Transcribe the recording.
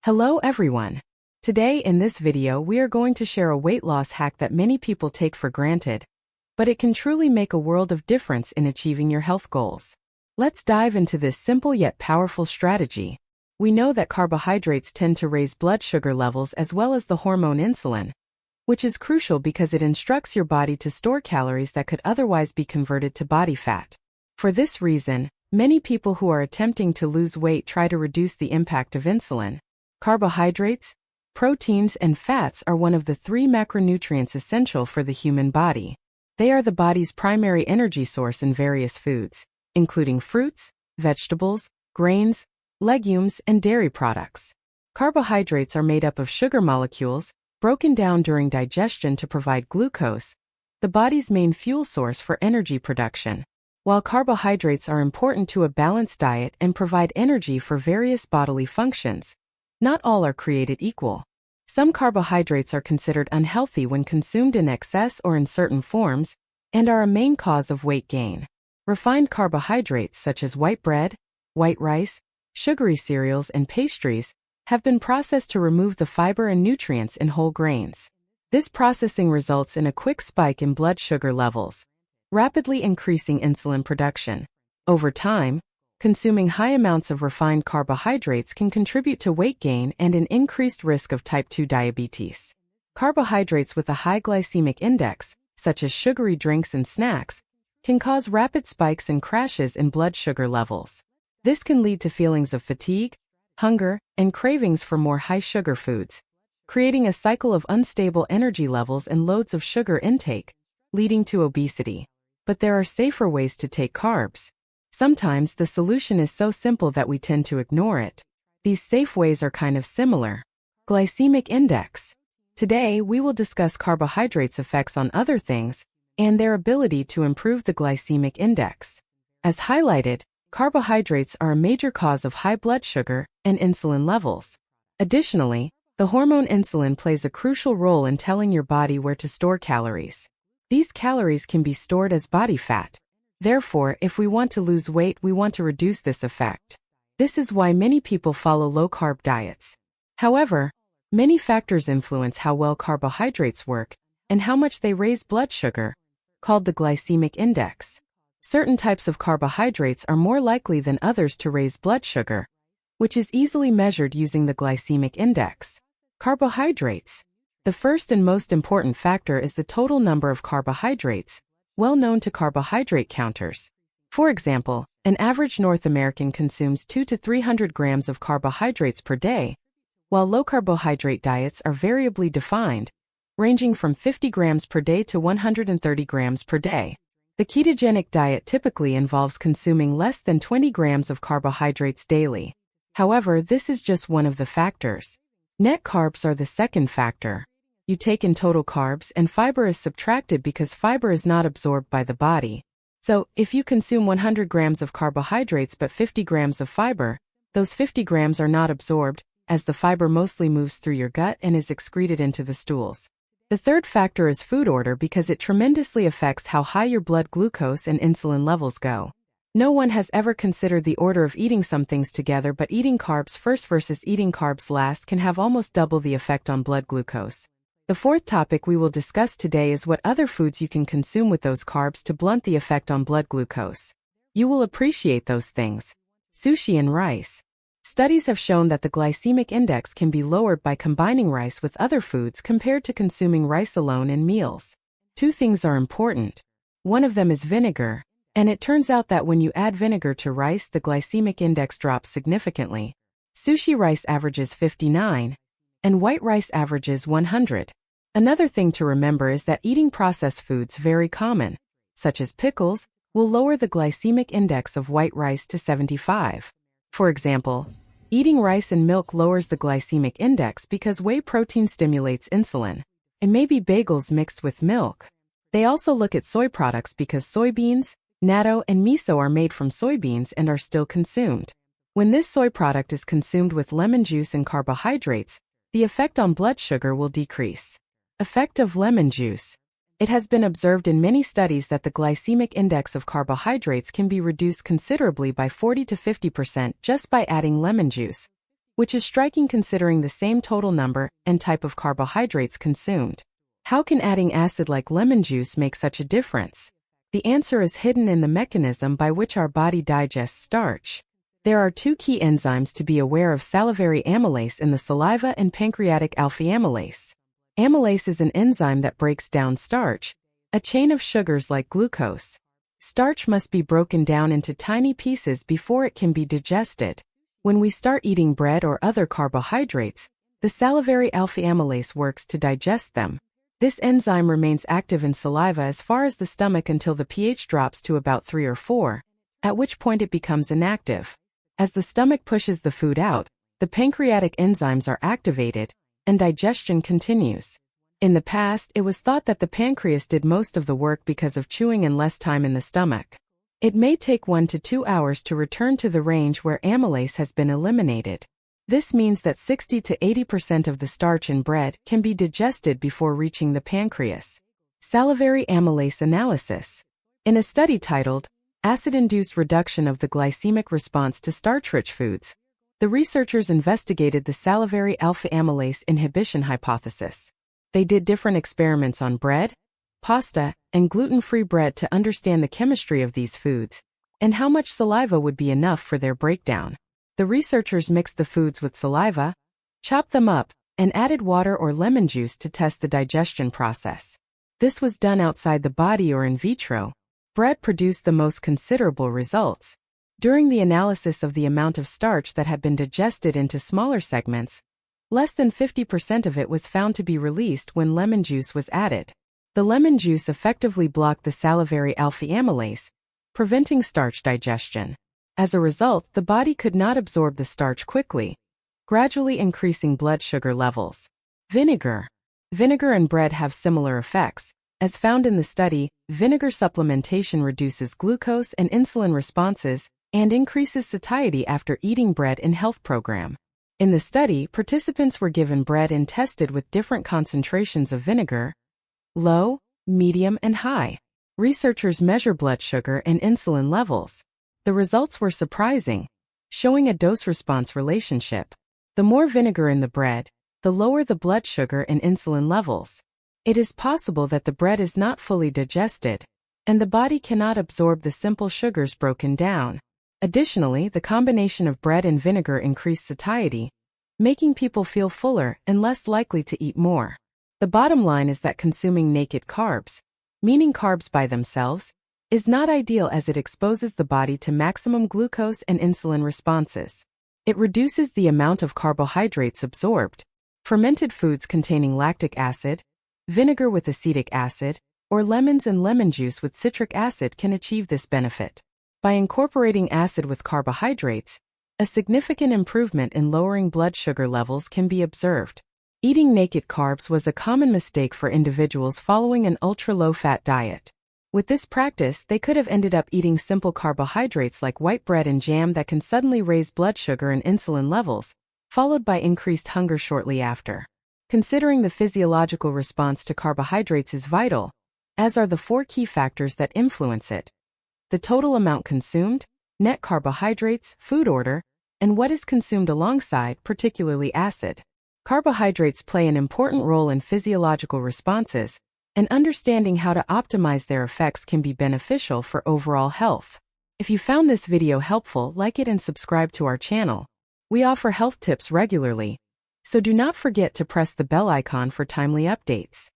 Hello everyone. Today in this video we are going to share a weight loss hack that many people take for granted, but it can truly make a world of difference in achieving your health goals. Let's dive into this simple yet powerful strategy. We know that carbohydrates tend to raise blood sugar levels as well as the hormone insulin, which is crucial because it instructs your body to store calories that could otherwise be converted to body fat. For this reason, many people who are attempting to lose weight try to reduce the impact of insulin. Carbohydrates, proteins, and fats are one of the three macronutrients essential for the human body. They are the body's primary energy source in various foods, including fruits, vegetables, grains, legumes, and dairy products. Carbohydrates are made up of sugar molecules, broken down during digestion to provide glucose, the body's main fuel source for energy production. While carbohydrates are important to a balanced diet and provide energy for various bodily functions, not all are created equal. Some carbohydrates are considered unhealthy when consumed in excess or in certain forms, and are a main cause of weight gain. Refined carbohydrates such as white bread, white rice, sugary cereals, and pastries have been processed to remove the fiber and nutrients in whole grains. This processing results in a quick spike in blood sugar levels, rapidly increasing insulin production. Over time, consuming high amounts of refined carbohydrates can contribute to weight gain and an increased risk of type 2 diabetes. Carbohydrates with a high glycemic index, such as sugary drinks and snacks, can cause rapid spikes and crashes in blood sugar levels. This can lead to feelings of fatigue, hunger, and cravings for more high-sugar foods, creating a cycle of unstable energy levels and loads of sugar intake, leading to obesity. But there are safer ways to take carbs. Sometimes the solution is so simple that we tend to ignore it. These safe ways are kind of similar. Glycemic index. Today we will discuss carbohydrates' effects on other things and their ability to improve the glycemic index. As highlighted, carbohydrates are a major cause of high blood sugar and insulin levels. Additionally, the hormone insulin plays a crucial role in telling your body where to store calories. These calories can be stored as body fat. Therefore, if we want to lose weight, we want to reduce this effect. This is why many people follow low-carb diets. However, many factors influence how well carbohydrates work and how much they raise blood sugar, called the glycemic index. Certain types of carbohydrates are more likely than others to raise blood sugar, which is easily measured using the glycemic index. Carbohydrates. The first and most important factor is the total number of carbohydrates, well known to carbohydrate counters. For example, an average North American consumes 200 to 300 grams of carbohydrates per day, while low-carbohydrate diets are variably defined, ranging from 50 grams per day to 130 grams per day. The ketogenic diet typically involves consuming less than 20 grams of carbohydrates daily. However, this is just one of the factors. Net carbs are the second factor. You take in total carbs and fiber is subtracted because fiber is not absorbed by the body. So, if you consume 100 grams of carbohydrates but 50 grams of fiber, those 50 grams are not absorbed, as the fiber mostly moves through your gut and is excreted into the stools. The third factor is food order because it tremendously affects how high your blood glucose and insulin levels go. No one has ever considered the order of eating some things together, but eating carbs first versus eating carbs last can have almost double the effect on blood glucose. The fourth topic we will discuss today is what other foods you can consume with those carbs to blunt the effect on blood glucose. You will appreciate those things. Sushi and rice. Studies have shown that the glycemic index can be lowered by combining rice with other foods compared to consuming rice alone in meals. Two things are important. One of them is vinegar, and it turns out that when you add vinegar to rice, the glycemic index drops significantly. Sushi rice averages 59, and white rice averages 100. Another thing to remember is that eating processed foods very common, such as pickles, will lower the glycemic index of white rice to 75. For example, eating rice and milk lowers the glycemic index because whey protein stimulates insulin. It may be bagels mixed with milk. They also look at soy products because soybeans, natto, and miso are made from soybeans and are still consumed. When this soy product is consumed with lemon juice and carbohydrates, the effect on blood sugar will decrease. Effect of lemon juice. It has been observed in many studies that the glycemic index of carbohydrates can be reduced considerably by 40 to 50% just by adding lemon juice, which is striking considering the same total number and type of carbohydrates consumed. How can adding acid like lemon juice make such a difference? The answer is hidden in the mechanism by which our body digests starch. There are two key enzymes to be aware of: salivary amylase in the saliva and pancreatic alpha amylase. Amylase is an enzyme that breaks down starch, a chain of sugars like glucose. Starch must be broken down into tiny pieces before it can be digested. When we start eating bread or other carbohydrates, the salivary alpha amylase works to digest them. This enzyme remains active in saliva as far as the stomach until the pH drops to about 3 or 4, at which point it becomes inactive. As the stomach pushes the food out, the pancreatic enzymes are activated, and digestion continues. In the past, it was thought that the pancreas did most of the work because of chewing and less time in the stomach. It may take 1 to 2 hours to return to the range where amylase has been eliminated. This means that 60 to 80% of the starch in bread can be digested before reaching the pancreas. Salivary amylase analysis. In a study titled, Acid-Induced Reduction of the Glycemic Response to Starch-Rich Foods, the researchers investigated the salivary alpha amylase inhibition hypothesis. They did different experiments on bread, pasta, and gluten-free bread to understand the chemistry of these foods, and how much saliva would be enough for their breakdown. The researchers mixed the foods with saliva, chopped them up, and added water or lemon juice to test the digestion process. This was done outside the body or in vitro. Bread produced the most considerable results. During the analysis of the amount of starch that had been digested into smaller segments, less than 50% of it was found to be released when lemon juice was added. The lemon juice effectively blocked the salivary alpha amylase, preventing starch digestion. As a result, the body could not absorb the starch quickly, gradually increasing blood sugar levels. Vinegar. Vinegar and bread have similar effects. As found in the study, vinegar supplementation reduces glucose and insulin responses and increases satiety after eating bread in health program. In the study, participants were given bread and tested with different concentrations of vinegar: low, medium, and high. Researchers measure blood sugar and insulin levels. The results were surprising, showing a dose-response relationship. The more vinegar in the bread, the lower the blood sugar and insulin levels. It is possible that the bread is not fully digested, and the body cannot absorb the simple sugars broken down. Additionally, the combination of bread and vinegar increased satiety, making people feel fuller and less likely to eat more. The bottom line is that consuming naked carbs, meaning carbs by themselves, is not ideal as it exposes the body to maximum glucose and insulin responses. It reduces the amount of carbohydrates absorbed. Fermented foods containing lactic acid, vinegar with acetic acid, or lemons and lemon juice with citric acid can achieve this benefit. By incorporating acid with carbohydrates, a significant improvement in lowering blood sugar levels can be observed. Eating naked carbs was a common mistake for individuals following an ultra-low-fat diet. With this practice, they could have ended up eating simple carbohydrates like white bread and jam that can suddenly raise blood sugar and insulin levels, followed by increased hunger shortly after. Considering the physiological response to carbohydrates is vital, as are the 4 key factors that influence it: the total amount consumed, net carbohydrates, food order, and what is consumed alongside, particularly acid. Carbohydrates play an important role in physiological responses, and understanding how to optimize their effects can be beneficial for overall health. If you found this video helpful, like it and subscribe to our channel. We offer health tips regularly, so do not forget to press the bell icon for timely updates.